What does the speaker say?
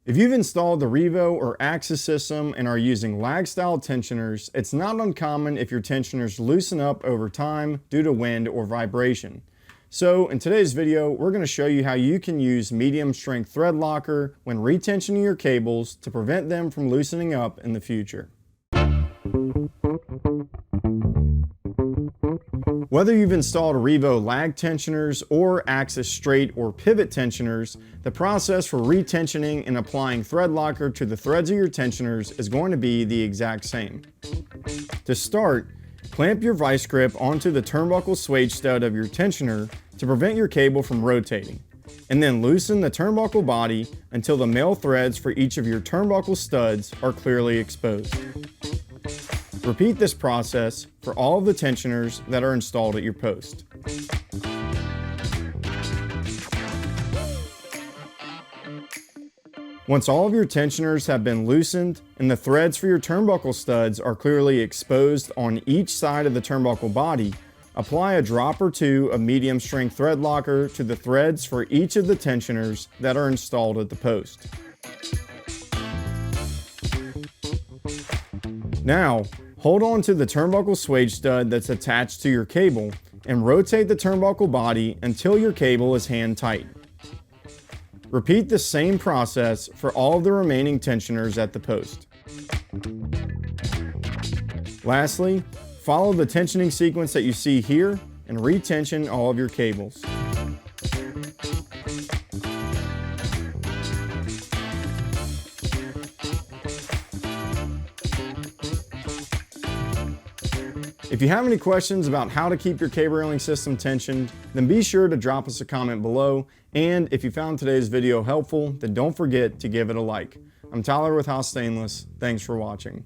If you've installed the REVO or HAAS system and are using lag-style tensioners, it's not uncommon if your tensioners loosen up over time due to wind or vibration. So in today's video, we're going to show you how you can use medium strength thread locker when retensioning your cables to prevent them from loosening up in the future. Whether you've installed REVO lag tensioners or HAAS straight or pivot tensioners, the process for retensioning and applying thread locker to the threads of your tensioners is going to be the exact same. To start, clamp your vice grip onto the turnbuckle swage stud of your tensioner to prevent your cable from rotating, and then loosen the turnbuckle body until the male threads for each of your turnbuckle studs are clearly exposed. Repeat this process for all of the tensioners that are installed at your post. Once all of your tensioners have been loosened and the threads for your turnbuckle studs are clearly exposed on each side of the turnbuckle body, apply a drop or two of medium strength thread locker to the threads for each of the tensioners that are installed at the post. Now, hold on to the turnbuckle swage stud that's attached to your cable and rotate the turnbuckle body until your cable is hand tight. Repeat the same process for all of the remaining tensioners at the post. Lastly, follow the tensioning sequence that you see here and retension all of your cables. If you have any questions about how to keep your cable railing system tensioned, then be sure to drop us a comment below. And if you found today's video helpful, then don't forget to give it a like. I'm Tyler with HAAS Stainless. Thanks for watching.